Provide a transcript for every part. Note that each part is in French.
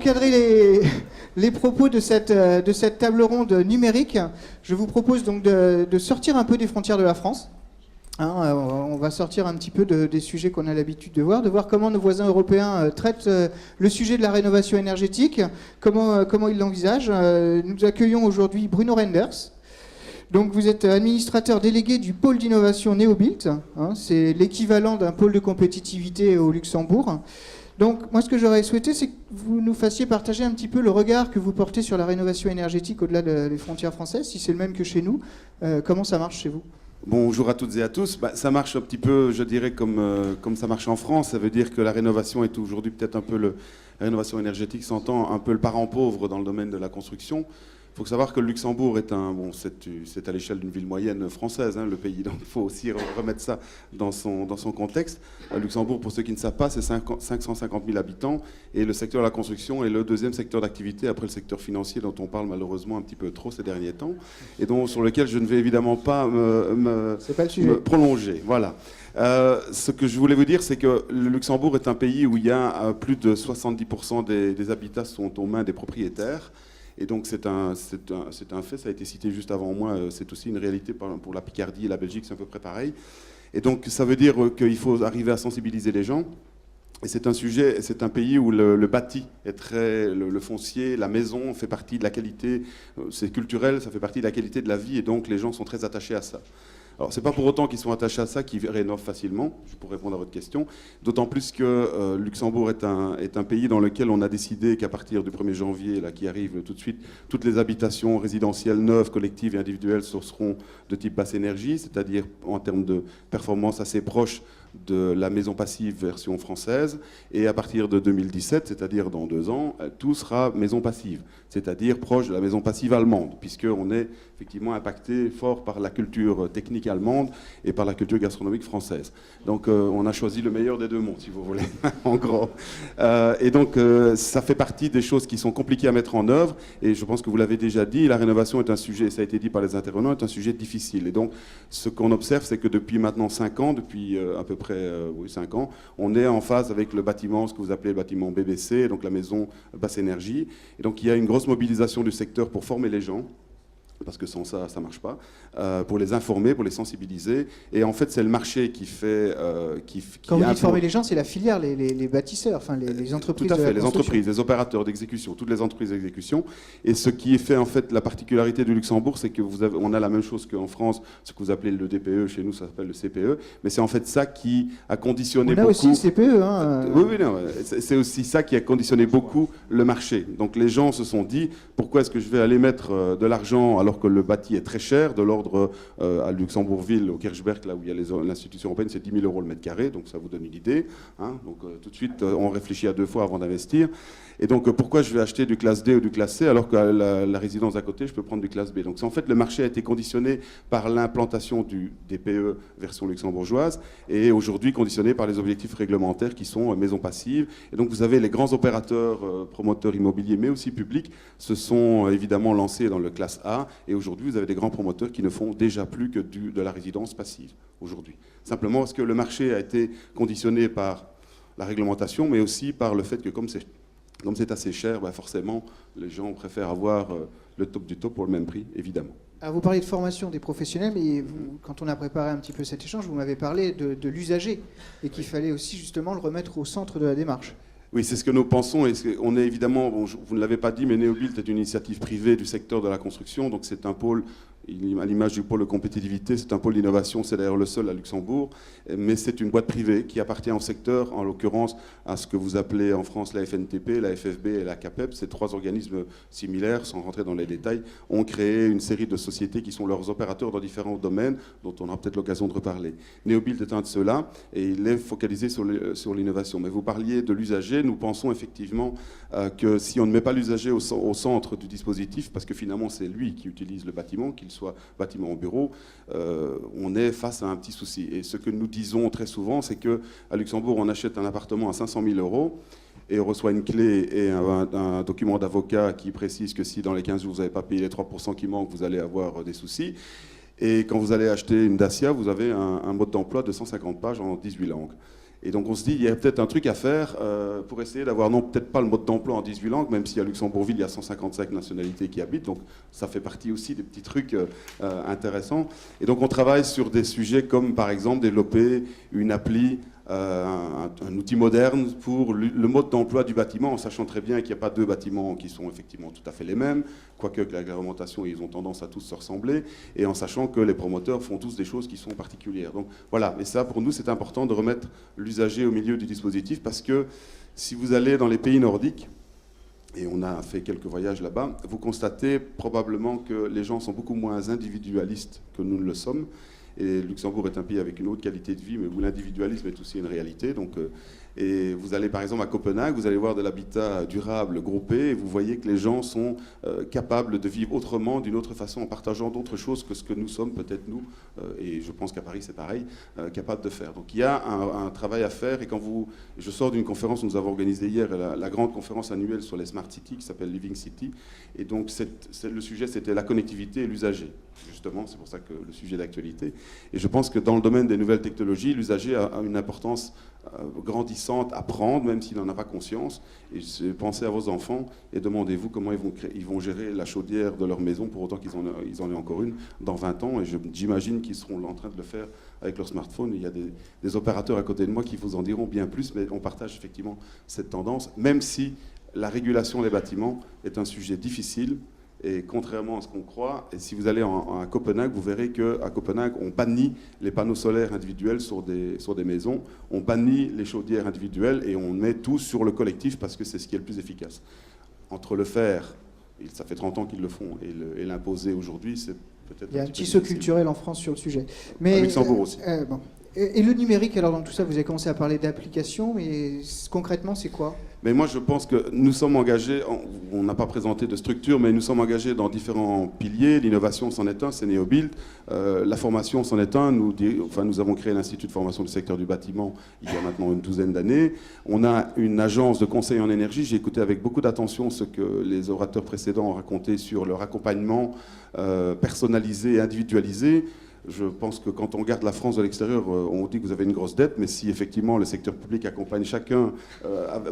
cadrer les propos de cette table ronde numérique, je vous propose donc de sortir un peu des frontières de la France. On va sortir un petit peu des sujets qu'on a l'habitude de voir comment nos voisins européens traitent le sujet de la rénovation énergétique, comment ils l'envisagent. Nous accueillons aujourd'hui Bruno Renders. Donc vous êtes administrateur délégué du pôle d'innovation Neobilt, c'est l'équivalent d'un pôle de compétitivité au Luxembourg. Donc moi ce que j'aurais souhaité, c'est que vous nous fassiez partager un petit peu le regard que vous portez sur la rénovation énergétique au-delà des frontières françaises, si c'est le même que chez nous. Comment ça marche chez vous ? Bonjour à toutes et à tous. Ça marche un petit peu, je dirais, comme ça marche en France. Ça veut dire que la rénovation est aujourd'hui peut-être un peu la rénovation énergétique s'entend un peu le parent pauvre dans le domaine de la construction. Il faut savoir que le Luxembourg est c'est à l'échelle d'une ville moyenne française, le pays, donc il faut aussi remettre ça dans son contexte. Le Luxembourg, pour ceux qui ne savent pas, c'est 550 000 habitants, et le secteur de la construction est le deuxième secteur d'activité après le secteur financier, dont on parle malheureusement un petit peu trop ces derniers temps, et sur lequel je ne vais évidemment pas me prolonger. Voilà. Ce que je voulais vous dire, c'est que le Luxembourg est un pays où il y a plus de 70% des habitats sont aux mains des propriétaires. Et donc c'est un fait, ça a été cité juste avant moi, c'est aussi une réalité pour la Picardie et la Belgique, c'est à peu près pareil. Et donc ça veut dire qu'il faut arriver à sensibiliser les gens. Et c'est un pays où le bâti est le foncier, la maison fait partie de la qualité, c'est culturel, ça fait partie de la qualité de la vie, et donc les gens sont très attachés à ça. Alors, c'est pas pour autant qu'ils sont attachés à ça qu'ils rénovent facilement, pour répondre à votre question, d'autant plus que Luxembourg est un pays dans lequel on a décidé qu'à partir du 1er janvier, là, qui arrive tout de suite, toutes les habitations résidentielles neuves, collectives et individuelles seront de type basse énergie, c'est-à-dire en termes de performance assez proche de la maison passive version française, et à partir de 2017, c'est-à-dire dans 2 ans, tout sera maison passive, c'est-à-dire proche de la maison passive allemande, puisqu'on est effectivement impacté fort par la culture technique allemande et par la culture gastronomique française. Donc on a choisi le meilleur des deux mondes, si vous voulez, en gros. Et donc ça fait partie des choses qui sont compliquées à mettre en œuvre, et je pense que vous l'avez déjà dit, la rénovation est un sujet, ça a été dit par les intervenants, est un sujet difficile. Et donc ce qu'on observe, c'est que depuis maintenant 5 ans, depuis à peu près 5 ans, on est en phase avec le bâtiment, ce que vous appelez le bâtiment BBC, donc la maison basse énergie. Et donc il y a une grosse mobilisation du secteur pour former les gens, parce que sans ça, ça ne marche pas, pour les informer, pour les sensibiliser. Et en fait, c'est le marché qui fait... Quand vous dites former les gens, c'est la filière, les bâtisseurs, enfin les entreprises. Tout à fait, les entreprises, les opérateurs d'exécution, toutes les entreprises d'exécution. Et ce qui est fait, en fait, la particularité du Luxembourg, c'est on a la même chose qu'en France, ce que vous appelez le DPE, chez nous, ça s'appelle le CPE. Mais c'est en fait ça qui a conditionné beaucoup... On a aussi le CPE, Oui, non, c'est aussi ça qui a conditionné beaucoup le marché. Donc les gens se sont dit, pourquoi est-ce que je vais aller mettre de l'argent alors que le bâti est très cher, de l'ordre à Luxembourgville, au Kirchberg, là où il y a l'institution européenne, c'est 10 000 € le mètre carré, donc ça vous donne une idée. Donc tout de suite, on réfléchit à 2 fois avant d'investir. Et donc pourquoi je vais acheter du classe D ou du classe C alors qu'à la résidence à côté, je peux prendre du classe B. Donc en fait, le marché a été conditionné par l'implantation du DPE version luxembourgeoise, et aujourd'hui conditionné par les objectifs réglementaires qui sont maison passive. Et donc vous avez les grands opérateurs, promoteurs immobiliers, mais aussi publics, se sont évidemment lancés dans le classe A. Et aujourd'hui, vous avez des grands promoteurs qui ne font déjà plus que de la résidence passive, aujourd'hui. Simplement parce que le marché a été conditionné par la réglementation, mais aussi par le fait que comme c'est assez cher, forcément, les gens préfèrent avoir le top du top pour le même prix, évidemment. Alors vous parlez de formation des professionnels, mais quand on a préparé un petit peu cet échange, vous m'avez parlé de l'usager, et qu'il fallait aussi justement le remettre au centre de la démarche. Oui, c'est ce que nous pensons, et on est évidemment, vous ne l'avez pas dit, mais Neobilt est une initiative privée du secteur de la construction, donc c'est un pôle, à l'image du pôle de compétitivité, c'est un pôle d'innovation, c'est d'ailleurs le seul à Luxembourg, mais c'est une boîte privée qui appartient au secteur, en l'occurrence à ce que vous appelez en France la FNTP, la FFB et la CAPEP. Ces 3 organismes similaires, sans rentrer dans les détails, ont créé une série de sociétés qui sont leurs opérateurs dans différents domaines, dont on aura peut-être l'occasion de reparler. Neobilt est un de ceux-là, et il est focalisé sur l'innovation. Mais vous parliez de l'usager, nous pensons effectivement que si on ne met pas l'usager au centre du dispositif, parce que finalement c'est lui qui utilise le bâtiment, qu'il soit bâtiment ou bureau, on est face à un petit souci. Et ce que nous disons très souvent, c'est qu'à Luxembourg, on achète un appartement à 500 000 € et on reçoit une clé et un document d'avocat qui précise que si dans les 15 jours vous n'avez pas payé les 3% qui manquent, vous allez avoir des soucis. Et quand vous allez acheter une Dacia, vous avez un mode d'emploi de 150 pages en 18 langues. Et donc on se dit, il y a peut-être un truc à faire pour essayer d'avoir, non peut-être pas le mode d'emploi en 18 langues, même si à Luxembourgville, il y a 155 nationalités qui habitent, donc ça fait partie aussi des petits trucs intéressants. Et donc on travaille sur des sujets comme par exemple développer une appli, un outil moderne pour le mode d'emploi du bâtiment, en sachant très bien qu'il n'y a pas deux bâtiments qui sont effectivement tout à fait les mêmes, quoique avec la réglementation, ils ont tendance à tous se ressembler, et en sachant que les promoteurs font tous des choses qui sont particulières. Donc voilà, et ça pour nous c'est important de remettre l'usager au milieu du dispositif, parce que si vous allez dans les pays nordiques, et on a fait quelques voyages là-bas, vous constatez probablement que les gens sont beaucoup moins individualistes que nous ne le sommes. Et Luxembourg est un pays avec une haute qualité de vie, mais où l'individualisme est aussi une réalité. Donc, et vous allez par exemple à Copenhague, vous allez voir de l'habitat durable groupé, et vous voyez que les gens sont capables de vivre autrement, d'une autre façon, en partageant d'autres choses que ce que nous sommes, peut-être nous, et je pense qu'à Paris c'est pareil, capables de faire. Donc il y a un travail à faire, et je sors d'une conférence que nous avons organisée hier, la grande conférence annuelle sur les Smart Cities, qui s'appelle Living City, et donc le sujet c'était la connectivité et l'usager. Justement, c'est pour ça que le sujet d'actualité. Et je pense que dans le domaine des nouvelles technologies, l'usager a une importance grandissante à prendre, même s'il n'en a pas conscience. Et pensez à vos enfants et demandez-vous comment ils vont gérer la chaudière de leur maison, pour autant qu'ils en aient encore une, dans 20 ans. Et j'imagine qu'ils seront en train de le faire avec leur smartphone. Il y a des opérateurs à côté de moi qui vous en diront bien plus, mais on partage effectivement cette tendance, même si la régulation des bâtiments est un sujet difficile. Et contrairement à ce qu'on croit, et si vous allez à Copenhague, vous verrez qu'à Copenhague, on bannit les panneaux solaires individuels sur des maisons, on bannit les chaudières individuelles et on met tout sur le collectif parce que c'est ce qui est le plus efficace. Entre le faire, ça fait 30 ans qu'ils le font, et l'imposer aujourd'hui, c'est peut-être... Il y a un petit saut culturel en France sur le sujet. Mais, à Luxembourg aussi. Bon. Et le numérique, alors dans tout ça, vous avez commencé à parler d'applications, mais concrètement, c'est quoi ? Mais moi, je pense que nous sommes engagés, on n'a pas présenté de structure, mais nous sommes engagés dans différents piliers. L'innovation, c'en est un, c'est NeoBuild. La formation, c'en est un. Nous avons créé l'Institut de formation du secteur du bâtiment il y a maintenant une douzaine d'années. On a une agence de conseil en énergie. J'ai écouté avec beaucoup d'attention ce que les orateurs précédents ont raconté sur leur accompagnement personnalisé et individualisé. Je pense que quand on regarde la France de l'extérieur, on dit que vous avez une grosse dette, mais si effectivement le secteur public accompagne chacun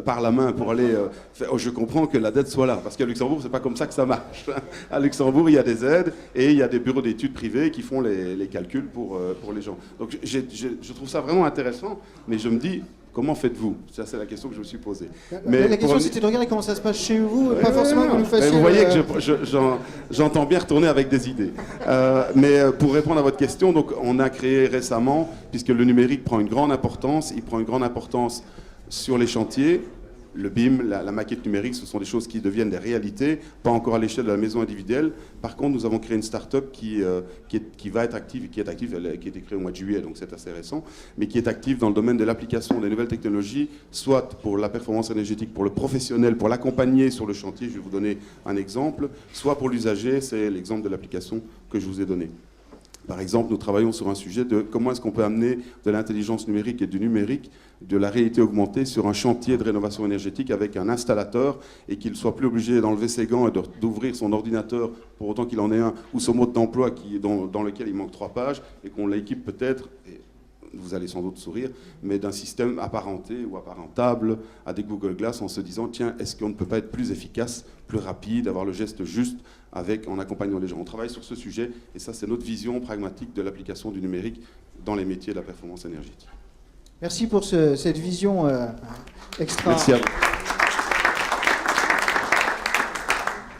par la main pour aller faire, je comprends que la dette soit là. Parce qu'à Luxembourg, c'est pas comme ça que ça marche. À Luxembourg, il y a des aides et il y a des bureaux d'études privés qui font les calculs pour les gens. Donc je trouve ça vraiment intéressant, mais je me dis... Comment faites-vous ? Ça, c'est la question que je me suis posée. Mais la question, c'était de regarder comment ça se passe chez vous, pas forcément que vous fassiez... Vous voyez que j'entends bien retourner avec des idées. Mais pour répondre à votre question, donc, on a créé récemment, puisque le numérique prend une grande importance, il prend une grande importance sur les chantiers. Le BIM, la maquette numérique, ce sont des choses qui deviennent des réalités, pas encore à l'échelle de la maison individuelle. Par contre, nous avons créé une start-up qui va être active, qui a été créée au mois de juillet, donc c'est assez récent, mais qui est active dans le domaine de l'application des nouvelles technologies, soit pour la performance énergétique, pour le professionnel, pour l'accompagner sur le chantier, je vais vous donner un exemple, soit pour l'usager, c'est l'exemple de l'application que je vous ai donné. Par exemple, nous travaillons sur un sujet de comment est-ce qu'on peut amener de l'intelligence numérique et du numérique, de la réalité augmentée sur un chantier de rénovation énergétique avec un installateur et qu'il ne soit plus obligé d'enlever ses gants et d'ouvrir son ordinateur pour autant qu'il en ait un, ou son mode d'emploi dans lequel il manque 3 pages et qu'on l'équipe peut-être, et vous allez sans doute sourire, mais d'un système apparenté ou apparentable à des Google Glass en se disant tiens, est-ce qu'on ne peut pas être plus efficace, plus rapide, avoir le geste juste en accompagnant les gens. On travaille sur ce sujet et ça c'est notre vision pragmatique de l'application du numérique dans les métiers de la performance énergétique. Merci pour cette vision extra. Merci à vous.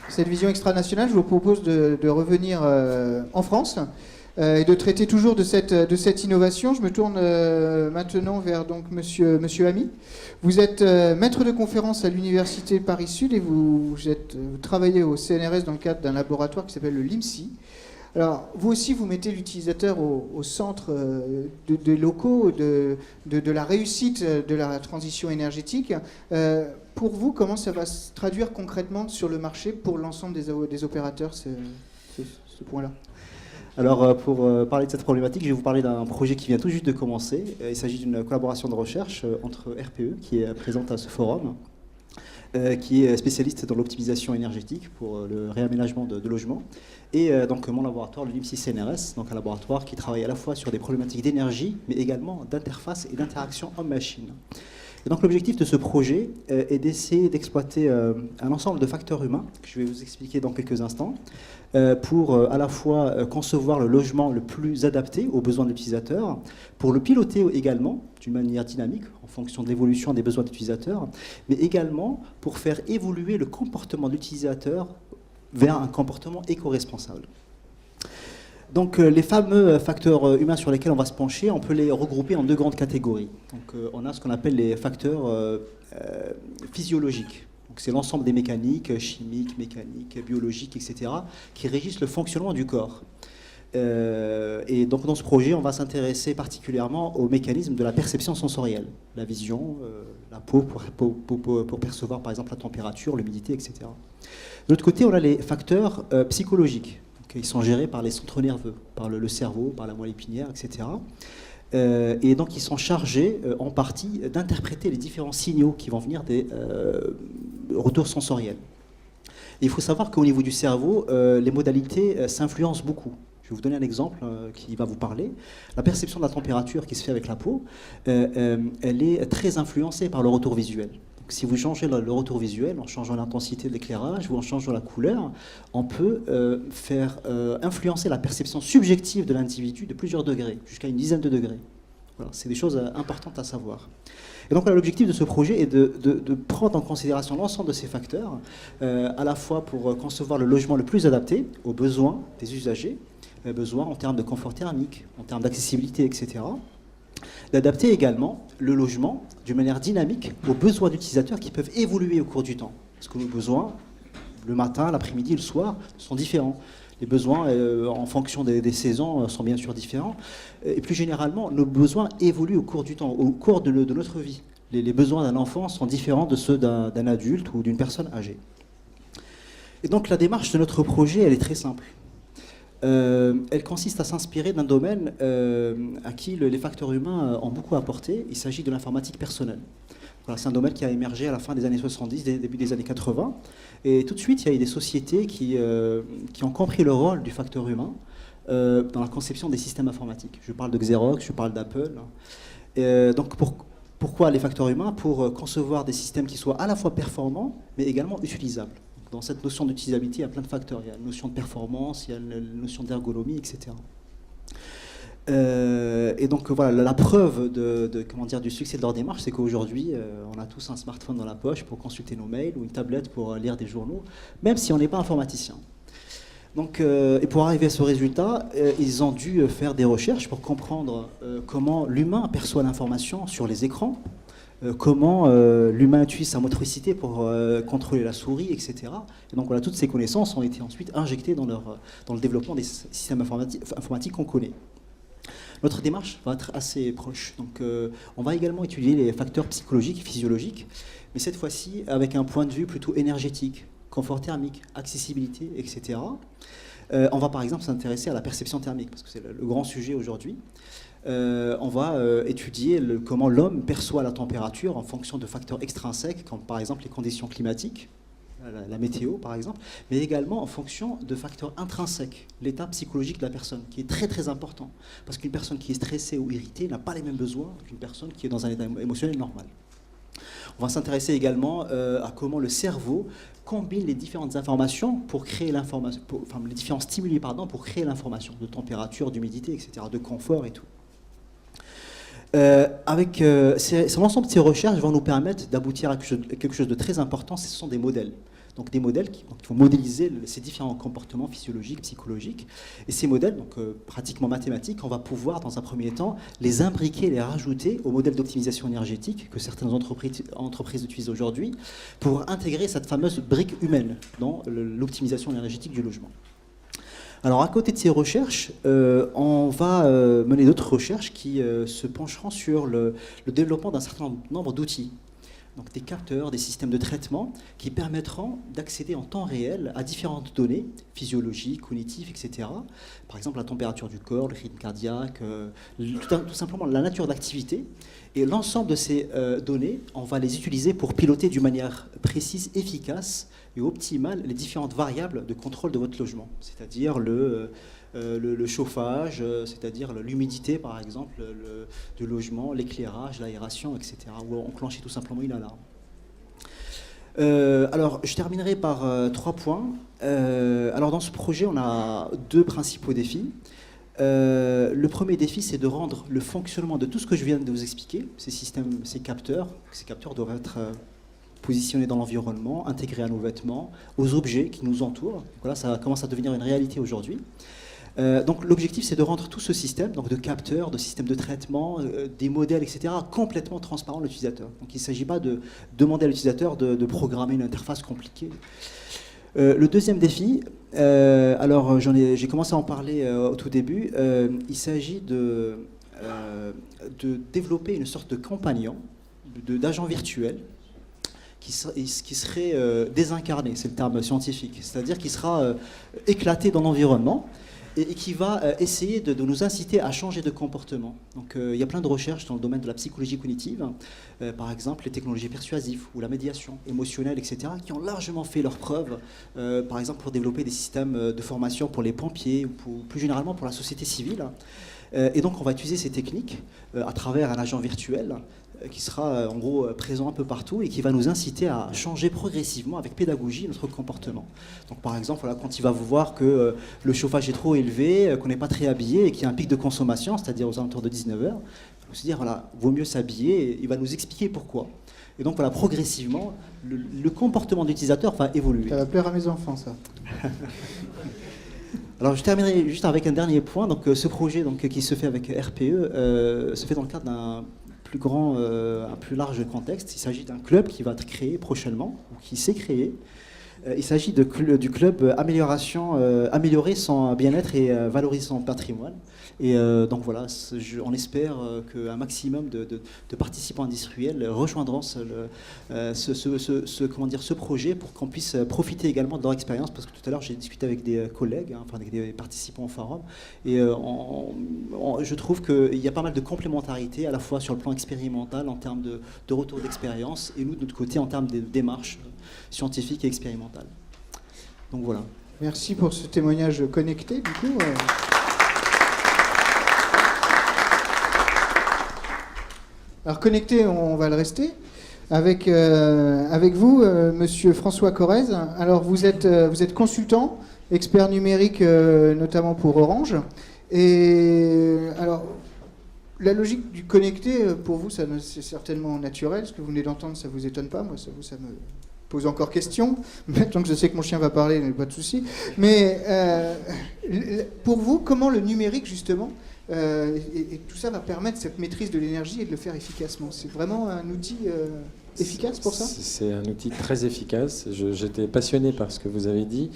Cette vision extranationale, je vous propose de revenir en France et de traiter toujours de cette innovation. Je me tourne maintenant vers donc monsieur Ami. Vous êtes maître de conférence à l'Université Paris-Sud et vous travaillez au CNRS dans le cadre d'un laboratoire qui s'appelle le LIMSI. Alors, vous aussi, vous mettez l'utilisateur au centre des locaux, de la réussite de la transition énergétique. Pour vous, comment ça va se traduire concrètement sur le marché pour l'ensemble des opérateurs, ce point-là ? Alors, pour parler de cette problématique, je vais vous parler d'un projet qui vient tout juste de commencer. Il s'agit d'une collaboration de recherche entre RPE, qui est présente à ce forum, qui est spécialiste dans l'optimisation énergétique pour le réaménagement de logements. Et donc mon laboratoire, le LIMSI CNRS, donc un laboratoire qui travaille à la fois sur des problématiques d'énergie, mais également d'interface et d'interaction homme-machine. Et donc l'objectif de ce projet est d'essayer d'exploiter un ensemble de facteurs humains, que je vais vous expliquer dans quelques instants, pour à la fois concevoir le logement le plus adapté aux besoins de l'utilisateur, pour le piloter également d'une manière dynamique en fonction de l'évolution des besoins de l'utilisateur, mais également pour faire évoluer le comportement de l'utilisateur vers un comportement éco-responsable. Donc les fameux facteurs humains sur lesquels on va se pencher, on peut les regrouper en deux grandes catégories. Donc on a ce qu'on appelle les facteurs physiologiques. C'est l'ensemble des mécaniques, chimiques, mécaniques, biologiques, etc., qui régissent le fonctionnement du corps. Et donc dans ce projet, on va s'intéresser particulièrement aux mécanismes de la perception sensorielle, la vision, la peau pour percevoir par exemple la température, l'humidité, etc. De l'autre côté, on a les facteurs psychologiques. Donc, ils sont gérés par les centres nerveux, par le cerveau, par la moelle épinière, etc. Et donc ils sont chargés en partie d'interpréter les différents signaux qui vont venir des retours sensoriels. Et il faut savoir qu'au niveau du cerveau, les modalités s'influencent beaucoup. Je vais vous donner un exemple qui va vous parler. La perception de la température qui se fait avec la peau, elle est très influencée par le retour visuel. Donc, si vous changez le retour visuel en changeant l'intensité de l'éclairage ou en changeant la couleur, on peut faire influencer la perception subjective de l'individu de plusieurs degrés, jusqu'à une dizaine de degrés. Voilà, c'est des choses importantes à savoir. Et donc l'objectif de ce projet est de prendre en considération l'ensemble de ces facteurs, à la fois pour concevoir le logement le plus adapté aux besoins des usagers, besoins en termes de confort thermique, en termes d'accessibilité, etc. D'adapter également le logement d'une manière dynamique aux besoins d'utilisateurs qui peuvent évoluer au cours du temps. Parce que nos besoins, le matin, l'après-midi, le soir, sont différents. Les besoins, en fonction des saisons, sont bien sûr différents. Et plus généralement, nos besoins évoluent au cours du temps, au cours de notre vie. Les besoins d'un enfant sont différents de ceux d'un adulte ou d'une personne âgée. Et donc la démarche de notre projet, elle est très simple. Elle consiste à s'inspirer d'un domaine à qui les facteurs humains ont beaucoup apporté. Il s'agit de l'informatique personnelle. Voilà, c'est un domaine qui a émergé à la fin des années 70, début des années 80. Et tout de suite, il y a eu des sociétés qui ont compris le rôle du facteur humain dans la conception des systèmes informatiques. Je parle de Xerox, je parle d'Apple. Donc pourquoi les facteurs humains? Pour concevoir des systèmes qui soient à la fois performants, mais également utilisables. Dans cette notion d'utilisabilité, il y a plein de facteurs. Il y a une notion de performance, il y a une notion d'ergonomie, etc. Et donc voilà, la preuve du succès de leur démarche, c'est qu'aujourd'hui, on a tous un smartphone dans la poche pour consulter nos mails ou une tablette pour lire des journaux, même si on n'est pas informaticien. Donc, et pour arriver à ce résultat, ils ont dû faire des recherches pour comprendre comment l'humain perçoit l'information sur les écrans, comment l'humain utilise sa motricité pour contrôler la souris, etc. Et donc voilà, toutes ces connaissances ont été ensuite injectées dans le développement des systèmes informatiques qu'on connaît. Notre démarche va être assez proche. Donc, on va également étudier les facteurs psychologiques et physiologiques, mais cette fois-ci avec un point de vue plutôt énergétique, confort thermique, accessibilité, etc. On va par exemple s'intéresser à la perception thermique, parce que c'est le grand sujet aujourd'hui. On va étudier comment l'homme perçoit la température en fonction de facteurs extrinsèques, comme par exemple les conditions climatiques, la météo par exemple, mais également en fonction de facteurs intrinsèques, l'état psychologique de la personne, qui est très très important, parce qu'une personne qui est stressée ou irritée n'a pas les mêmes besoins qu'une personne qui est dans un état émotionnel normal. On va s'intéresser également à comment le cerveau combine les différentes informations pour créer l'information, les différents stimuli pour créer l'information de température, d'humidité, etc., de confort et tout. L'ensemble de ces recherches vont nous permettre d'aboutir à quelque chose de très important, ce sont des modèles. Donc des modèles qui vont modéliser ces différents comportements physiologiques, psychologiques. Et ces modèles, donc pratiquement mathématiques, on va pouvoir dans un premier temps les imbriquer, les rajouter aux modèles d'optimisation énergétique que certaines entreprises utilisent aujourd'hui pour intégrer cette fameuse brique humaine dans l'optimisation énergétique du logement. Alors à côté de ces recherches, on va mener d'autres recherches qui se pencheront sur le développement d'un certain nombre d'outils. donc des capteurs, des systèmes de traitement qui permettront d'accéder en temps réel à différentes données physiologiques, cognitives, etc. Par exemple, la température du corps, le rythme cardiaque, tout simplement la nature d'activité. Et l'ensemble de ces données, on va les utiliser pour piloter d'une manière précise, efficace et optimale les différentes variables de contrôle de votre logement, c'est-à-dire le chauffage, c'est-à-dire l'humidité par exemple du logement, l'éclairage, l'aération, etc. Ou enclencher tout simplement une alarme. Alors, je terminerai par 3 points. Alors, dans ce projet, on a 2 principaux défis. Le premier défi, c'est de rendre le fonctionnement de tout ce que je viens de vous expliquer, ces systèmes, ces capteurs doivent être positionnés dans l'environnement, intégrés à nos vêtements, aux objets qui nous entourent. Voilà, ça commence à devenir une réalité aujourd'hui. Donc l'objectif, c'est de rendre tout ce système, donc de capteurs, de systèmes de traitement, des modèles, etc., complètement transparent à l'utilisateur. Donc il ne s'agit pas de demander à l'utilisateur de programmer une interface compliquée. Le deuxième défi, alors j'ai commencé à en parler au tout début, il s'agit de développer une sorte de compagnon, d'agent virtuel, qui serait désincarné, c'est le terme scientifique, c'est-à-dire qui sera éclaté dans l'environnement et qui va essayer de nous inciter à changer de comportement. Donc il y a plein de recherches dans le domaine de la psychologie cognitive, par exemple les technologies persuasives ou la médiation émotionnelle, etc., qui ont largement fait leurs preuves, par exemple pour développer des systèmes de formation pour les pompiers ou plus généralement pour la société civile. Et donc on va utiliser ces techniques à travers un agent virtuel qui sera en gros présent un peu partout et qui va nous inciter à changer progressivement avec pédagogie notre comportement. Donc par exemple, voilà, quand il va vous voir que le chauffage est trop élevé, qu'on n'est pas très habillé et qu'il y a un pic de consommation, c'est-à-dire aux alentours de 19h, il faut se dire, voilà, vaut mieux s'habiller et il va nous expliquer pourquoi. Et donc voilà, progressivement, le comportement de l'utilisateur va évoluer. Ça va plaire à mes enfants, ça. Alors je terminerai juste avec un dernier point. Donc ce projet qui se fait avec RPE se fait dans le cadre d'un un plus large contexte. Il s'agit d'un club qui va être créé prochainement, ou qui s'est créé. Il s'agit du club améliorer son bien-être et valoriser son patrimoine. Et donc voilà, on espère qu'un maximum de participants industriels rejoindront ce projet pour qu'on puisse profiter également de leur expérience, parce que tout à l'heure j'ai discuté avec des collègues, enfin avec des participants au forum, et je trouve qu'il y a pas mal de complémentarité à la fois sur le plan expérimental en termes de retour d'expérience, et nous de notre côté en termes de démarches scientifiques et expérimentales. Donc voilà. Merci pour ce témoignage connecté, du coup. Alors connecté, on va le rester avec vous, Monsieur François Corrèze. Alors vous êtes consultant, expert numérique, notamment pour Orange. Et alors la logique du connecté, pour vous, c'est certainement naturel. Ce que vous venez d'entendre, ça vous étonne pas. Moi, ça me pose encore question. Maintenant que je sais que mon chien va parler, pas de souci. Mais pour vous, comment le numérique, justement, et tout ça va permettre cette maîtrise de l'énergie et de le faire efficacement? C'est vraiment un outil efficace pour ça? C'est un outil très efficace. J'étais passionné par ce que vous avez dit,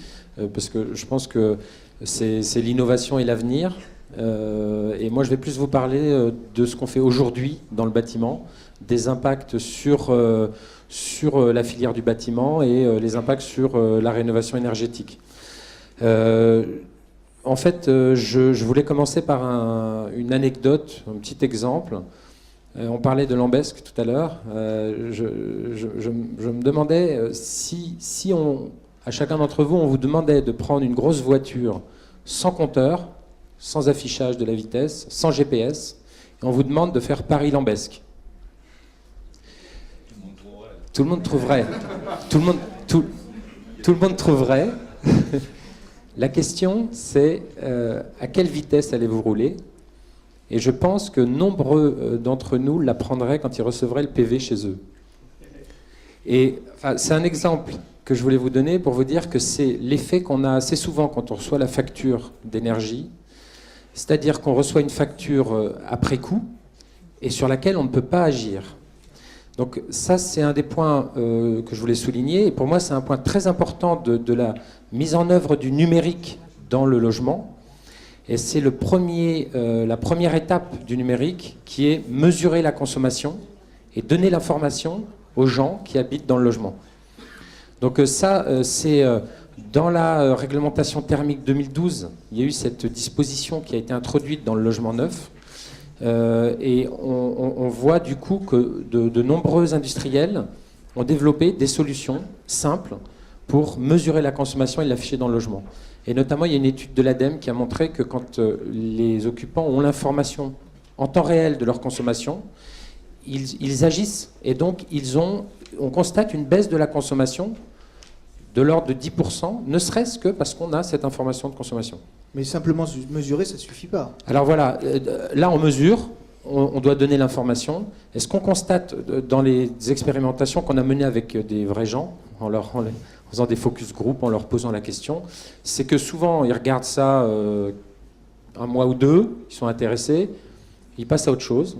parce que je pense que c'est l'innovation et l'avenir. Et moi, je vais plus vous parler de ce qu'on fait aujourd'hui dans le bâtiment, des impacts sur la filière du bâtiment et les impacts sur la rénovation énergétique. En fait, je voulais commencer par une anecdote, un petit exemple. On parlait de Lambesc tout à l'heure. Je me demandais si à chacun d'entre vous, on vous demandait de prendre une grosse voiture sans compteur, sans affichage de la vitesse, sans GPS, et on vous demande de faire Paris-Lambesc. Tout le monde trouverait. Tout le monde trouverait. La question, c'est à quelle vitesse allez-vous rouler? Et je pense que nombreux d'entre nous l'apprendraient quand ils recevraient le PV chez eux. Et enfin, c'est un exemple que je voulais vous donner pour vous dire que c'est l'effet qu'on a assez souvent quand on reçoit la facture d'énergie, c'est-à-dire qu'on reçoit une facture après coup et sur laquelle on ne peut pas agir. Donc ça, c'est un des points que je voulais souligner. Et pour moi, c'est un point très important de la mise en œuvre du numérique dans le logement. Et c'est la première étape du numérique qui est mesurer la consommation et donner l'information aux gens qui habitent dans le logement. Donc c'est dans la réglementation thermique 2012, il y a eu cette disposition qui a été introduite dans le logement neuf. Et on voit du coup que de nombreux industriels ont développé des solutions simples pour mesurer la consommation et l'afficher dans le logement. Et notamment, il y a une étude de l'ADEME qui a montré que quand les occupants ont l'information en temps réel de leur consommation, ils agissent. Et donc, on constate une baisse de la consommation de l'ordre de 10%, ne serait-ce que parce qu'on a cette information de consommation. Mais simplement mesurer, ça ne suffit pas. Alors voilà, là on mesure, on doit donner l'information. Et ce qu'on constate dans les expérimentations qu'on a menées avec des vrais gens, en faisant des focus group, en leur posant la question, c'est que souvent ils regardent ça un mois ou deux, ils sont intéressés, ils passent à autre chose.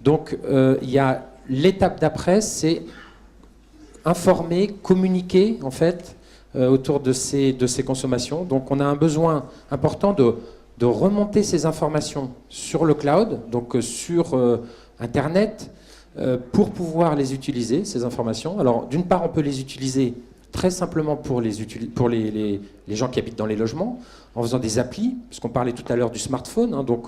Donc il y a l'étape d'après, c'est informer, communiquer en fait autour de ces consommations. Donc on a un besoin important de remonter ces informations sur le cloud, donc sur Internet, pour pouvoir les utiliser, ces informations. Alors d'une part, on peut les utiliser très simplement pour les gens qui habitent dans les logements, en faisant des applis, parce qu'on parlait tout à l'heure du smartphone, hein, donc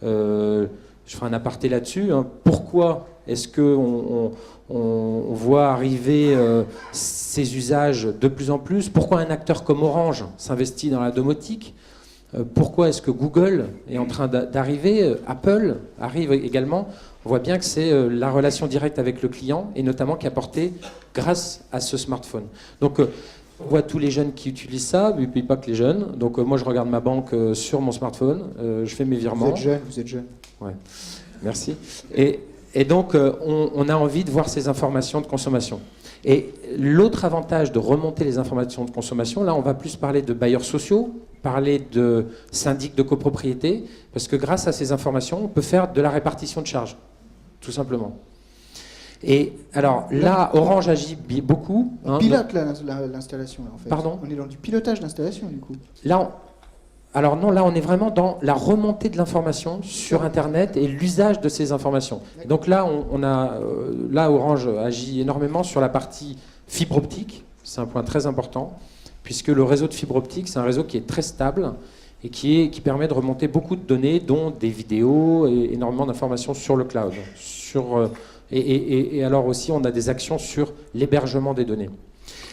je ferai un aparté là-dessus. Hein. Pourquoi est-ce qu'on voit arriver ces usages de plus en plus? Pourquoi un acteur comme Orange s'investit dans la domotique? Pourquoi est-ce que Google est en train d'arriver? Apple arrive également. On voit bien que c'est la relation directe avec le client, et notamment qui est apportée grâce à ce smartphone. Donc on voit tous les jeunes qui utilisent ça, mais pas que les jeunes. Donc moi je regarde ma banque sur mon smartphone, je fais mes virements. Vous êtes jeune. Ouais. Merci. Et donc, on a envie de voir ces informations de consommation. Et l'autre avantage de remonter les informations de consommation, là, on va plus parler de bailleurs sociaux, parler de syndics de copropriété, parce que grâce à ces informations, on peut faire de la répartition de charges, tout simplement. Et alors, là, Orange agit beaucoup. On pilote l'installation, là, en fait. Pardon ? On est dans du pilotage d'installation, du coup. Alors non, là on est vraiment dans la remontée de l'information sur Internet et l'usage de ces informations. Et donc là, là Orange agit énormément sur la partie fibre optique. C'est un point très important, puisque le réseau de fibre optique, c'est un réseau qui est très stable et qui permet de remonter beaucoup de données, dont des vidéos et énormément d'informations sur le cloud. Et alors aussi, on a des actions sur l'hébergement des données.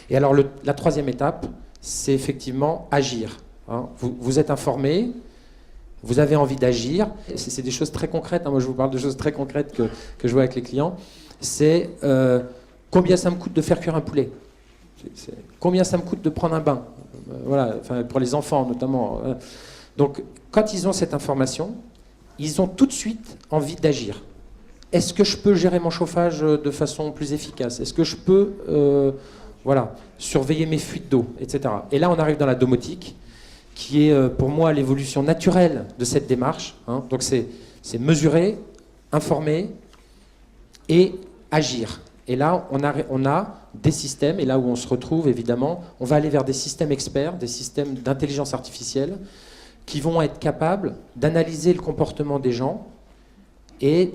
Et alors la troisième étape, c'est effectivement agir. Hein, vous êtes informé, vous avez envie d'agir. C'est des choses très concrètes. Hein, moi, je vous parle de choses très concrètes que je vois avec les clients. C'est combien ça me coûte de faire cuire un poulet. Combien ça me coûte de prendre un bain. Voilà, enfin, pour les enfants notamment. Donc, quand ils ont cette information, ils ont tout de suite envie d'agir. Est-ce que je peux gérer mon chauffage de façon plus efficace? Est-ce que je peux surveiller mes fuites d'eau, etc. Et là, on arrive dans la domotique, qui est pour moi l'évolution naturelle de cette démarche. Hein. Donc c'est mesurer, informer et agir. Et là, on a des systèmes, et là où on se retrouve, évidemment, on va aller vers des systèmes experts, des systèmes d'intelligence artificielle, qui vont être capables d'analyser le comportement des gens et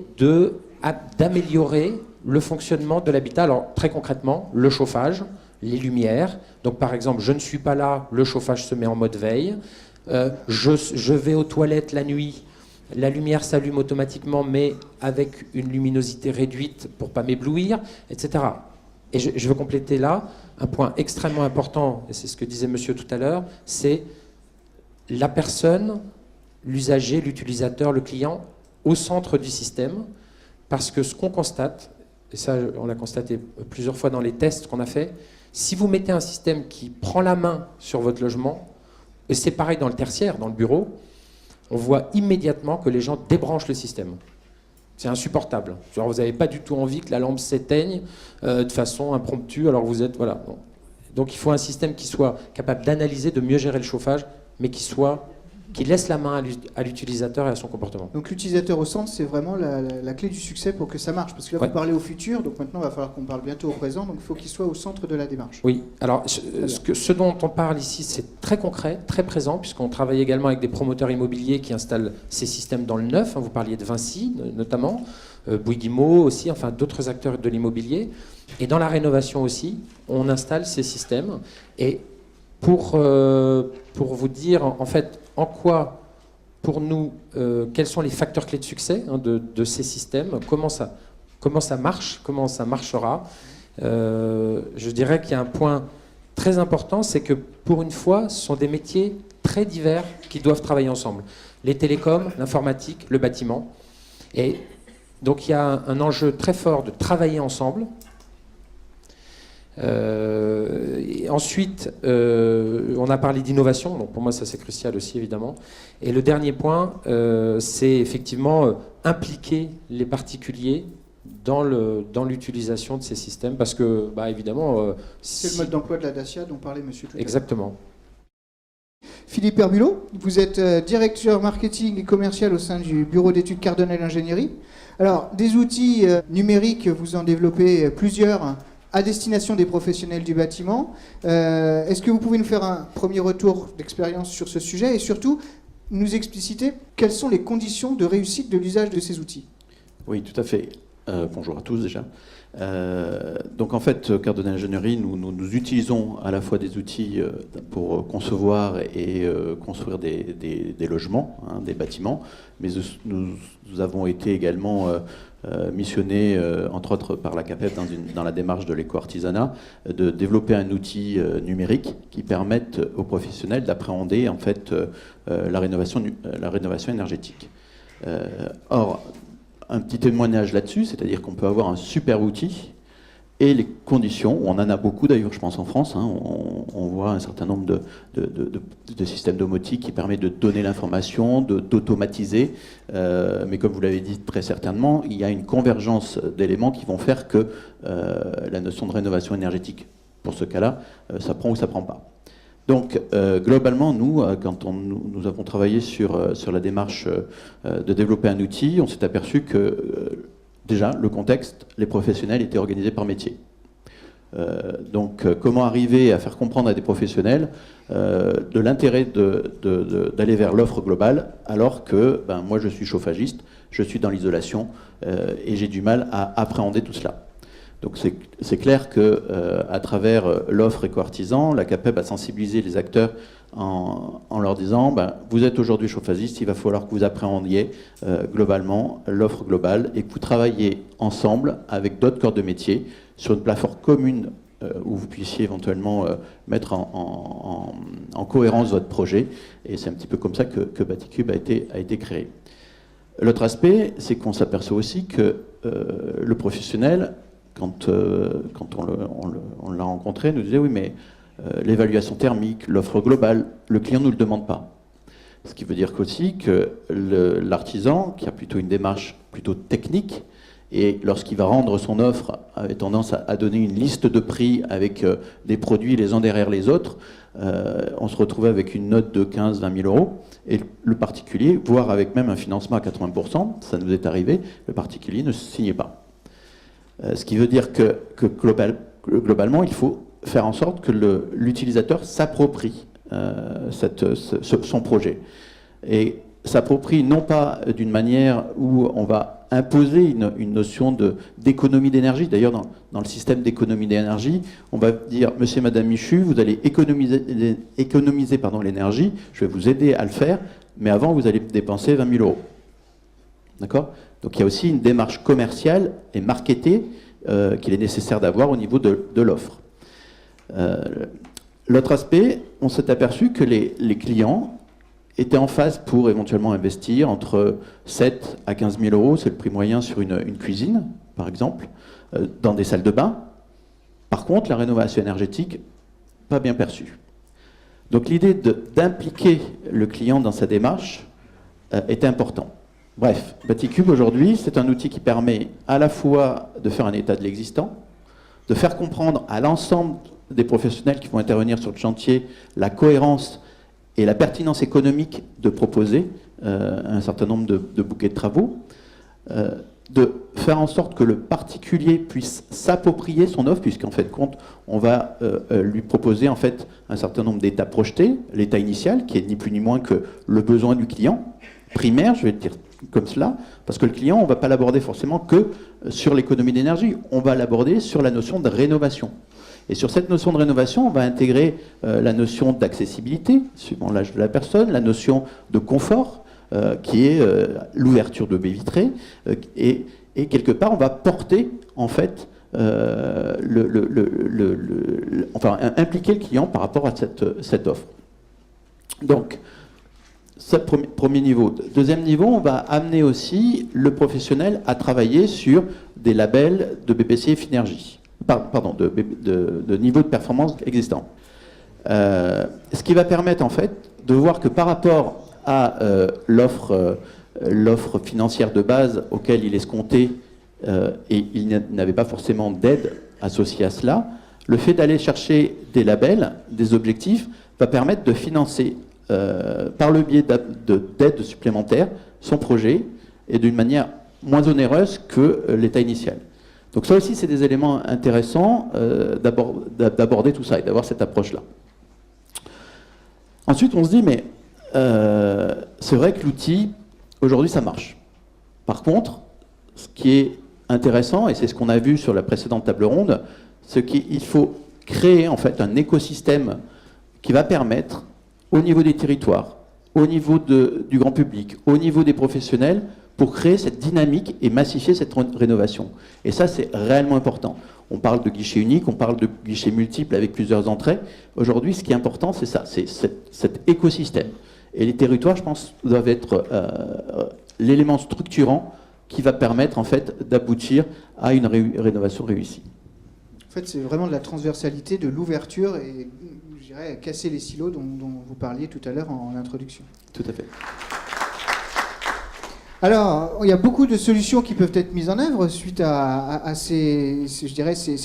d'améliorer le fonctionnement de l'habitat. Alors, très concrètement, le chauffage, les lumières. Donc par exemple, je ne suis pas là, le chauffage se met en mode veille. Je vais aux toilettes la nuit, la lumière s'allume automatiquement, mais avec une luminosité réduite pour ne pas m'éblouir, etc. Et je veux compléter là un point extrêmement important, et c'est ce que disait monsieur tout à l'heure, c'est la personne, l'usager, l'utilisateur, le client, au centre du système, parce que ce qu'on constate, et ça on l'a constaté plusieurs fois dans les tests qu'on a fait, si vous mettez un système qui prend la main sur votre logement, et c'est pareil dans le tertiaire, dans le bureau, on voit immédiatement que les gens débranchent le système. C'est insupportable. Genre, vous n'avez pas du tout envie que la lampe s'éteigne de façon impromptue, alors vous êtes... Voilà. Bon. Donc il faut un système qui soit capable d'analyser, de mieux gérer le chauffage, mais qui soit qui laisse la main à l'utilisateur et à son comportement. Donc l'utilisateur au centre, c'est vraiment la clé du succès pour que ça marche. Parce que là, Ouais. vous parlez au futur, donc maintenant, il va falloir qu'on parle bientôt au présent, donc il faut qu'il soit au centre de la démarche. Oui, alors ce dont on parle ici, c'est très concret, très présent, puisqu'on travaille également avec des promoteurs immobiliers qui installent ces systèmes dans le neuf. Vous parliez de Vinci, notamment, Bouygues aussi, enfin d'autres acteurs de l'immobilier. Et dans la rénovation aussi, on installe ces systèmes. Et pour vous dire, en fait, en quoi, pour nous, quels sont les facteurs clés de succès de ces systèmes, comment ça marche, comment ça marchera, je dirais qu'il y a un point très important, c'est que pour une fois, ce sont des métiers très divers qui doivent travailler ensemble. Les télécoms, l'informatique, le bâtiment. Et donc il y a un enjeu très fort de travailler ensemble. Et ensuite, on a parlé d'innovation, donc pour moi ça c'est crucial aussi évidemment. Et le dernier point, c'est effectivement impliquer les particuliers dans l'utilisation de ces systèmes, parce que évidemment... C'est le mode d'emploi de la Dacia dont parlait monsieur tout à l'heure. Exactement. Philippe Herbulot, vous êtes directeur marketing et commercial au sein du bureau d'études Cardinal Ingénierie. Alors, des outils numériques, vous en développez plusieurs à destination des professionnels du bâtiment. Est-ce que vous pouvez nous faire un premier retour d'expérience sur ce sujet et surtout nous expliciter quelles sont les conditions de réussite de l'usage de ces outils? Oui, tout à fait. Bonjour à tous déjà. Donc en fait, Cardinal Ingénierie, nous utilisons à la fois des outils pour concevoir et construire des logements, des bâtiments, mais nous avons été également missionnés, entre autres par la CAPEB, dans la démarche de l'éco-artisanat, de développer un outil numérique qui permette aux professionnels d'appréhender en fait la rénovation énergétique. Or, un petit témoignage là-dessus, c'est-à-dire qu'on peut avoir un super outil et les conditions, on en a beaucoup d'ailleurs, je pense en France, on voit un certain nombre de systèmes domotiques qui permettent de donner l'information, d'automatiser, mais comme vous l'avez dit très certainement, il y a une convergence d'éléments qui vont faire que la notion de rénovation énergétique, pour ce cas-là, ça prend ou ça prend pas. Donc, globalement, nous, quand nous avons travaillé sur la démarche de développer un outil, on s'est aperçu que, déjà, le contexte, les professionnels étaient organisés par métier. Donc, comment arriver à faire comprendre à des professionnels de l'intérêt d'aller vers l'offre globale, alors que, moi, je suis chauffagiste, je suis dans l'isolation, et j'ai du mal à appréhender tout cela. Donc c'est clair que à travers l'offre éco-artisan, la CAPEB a sensibilisé les acteurs en leur disant vous êtes aujourd'hui chauffagiste, il va falloir que vous appréhendiez globalement l'offre globale et que vous travaillez ensemble avec d'autres corps de métier sur une plateforme commune où vous puissiez éventuellement mettre en cohérence votre projet. Et c'est un petit peu comme ça que Baticube a été créé. L'autre aspect, c'est qu'on s'aperçoit aussi que le professionnel, quand on l'a rencontré, nous disait oui, mais l'évaluation thermique, l'offre globale, le client ne nous le demande pas. Ce qui veut dire aussi que l'artisan, qui a plutôt une démarche plutôt technique, et lorsqu'il va rendre son offre, avait tendance à donner une liste de prix avec des produits les uns derrière les autres, on se retrouvait avec une note de 15-20 000 euros, et le particulier, voire avec même un financement à 80%, ça nous est arrivé, le particulier ne signait pas. Ce qui veut dire que globalement, il faut faire en sorte que l'utilisateur s'approprie son projet. Et s'approprie non pas d'une manière où on va imposer une notion d'économie d'énergie. D'ailleurs, dans le système d'économie d'énergie, on va dire, monsieur et madame Michu, vous allez économiser l'énergie, je vais vous aider à le faire, mais avant, vous allez dépenser 20 000 euros. D'accord ? Donc il y a aussi une démarche commerciale et marketée qu'il est nécessaire d'avoir au niveau de l'offre. L'autre aspect, on s'est aperçu que les clients étaient en phase pour éventuellement investir entre 7 à 15 000 euros, c'est le prix moyen sur une cuisine, par exemple, dans des salles de bain. Par contre, la rénovation énergétique, pas bien perçue. Donc l'idée d'impliquer le client dans sa démarche était importante. Bref, Baticube aujourd'hui, c'est un outil qui permet à la fois de faire un état de l'existant, de faire comprendre à l'ensemble des professionnels qui vont intervenir sur le chantier la cohérence et la pertinence économique de proposer un certain nombre de bouquets de travaux, de faire en sorte que le particulier puisse s'approprier son offre, puisqu'en fait, on va lui proposer en fait un certain nombre d'états projetés, l'état initial, qui est ni plus ni moins que le besoin du client, primaire, je vais le dire comme cela, parce que le client, on ne va pas l'aborder forcément que sur l'économie d'énergie, on va l'aborder sur la notion de rénovation. Et sur cette notion de rénovation, on va intégrer la notion d'accessibilité, suivant l'âge de la personne, la notion de confort, qui est l'ouverture de baies vitrées, et quelque part, on va porter, en fait, enfin, impliquer le client par rapport à cette offre. Donc, c'est le premier niveau. Deuxième niveau, on va amener aussi le professionnel à travailler sur des labels de BPC Finergie, pardon, de niveau de performance existant. Ce qui va permettre, en fait, de voir que par rapport à l'offre financière de base auquel il escomptait et il n'avait pas forcément d'aide associée à cela, le fait d'aller chercher des labels, des objectifs, va permettre de financer par le biais d'aides supplémentaires son projet et d'une manière moins onéreuse que l'état initial. Donc ça aussi, c'est des éléments intéressants d'aborder tout ça et d'avoir cette approche-là. Ensuite, on se dit, mais c'est vrai que l'outil, aujourd'hui, ça marche. Par contre, ce qui est intéressant, et c'est ce qu'on a vu sur la précédente table ronde, c'est qu'il faut créer en fait un écosystème qui va permettre, au niveau des territoires, au niveau du grand public, au niveau des professionnels, pour créer cette dynamique et massifier cette rénovation. Et ça, c'est réellement important. On parle de guichet unique, on parle de guichet multiple avec plusieurs entrées. Aujourd'hui, ce qui est important, c'est ça, c'est cet écosystème. Et les territoires, je pense, doivent être l'élément structurant qui va permettre, en fait, d'aboutir à une rénovation réussie. En fait, c'est vraiment de la transversalité, de l'ouverture et, je dirais, casser les silos dont vous parliez tout à l'heure en introduction. Tout à fait. Alors, il y a beaucoup de solutions qui peuvent être mises en œuvre suite à ces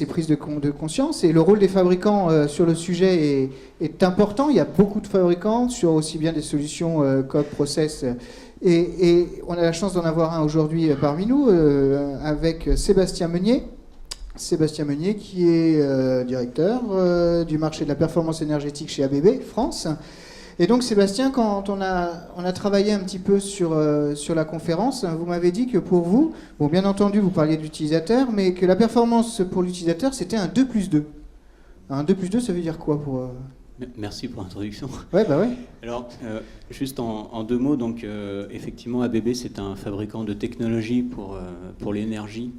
prises de conscience. Et le rôle des fabricants sur le sujet est important. Il y a beaucoup de fabricants sur aussi bien des solutions code, process. Et on a la chance d'en avoir un aujourd'hui parmi nous avec Sébastien Meunier. Sébastien Meunier qui est directeur du marché de la performance énergétique chez ABB France. Et donc Sébastien, quand on a travaillé un petit peu sur la conférence, vous m'avez dit que pour vous, bon bien entendu vous parliez de l'utilisateur, mais que la performance pour l'utilisateur c'était un 2+2. Un 2+2 ça veut dire quoi pour... Merci pour l'introduction. Ouais, bah ouais. Alors, juste en deux mots, donc effectivement ABB c'est un fabricant de technologies pour l'énergie.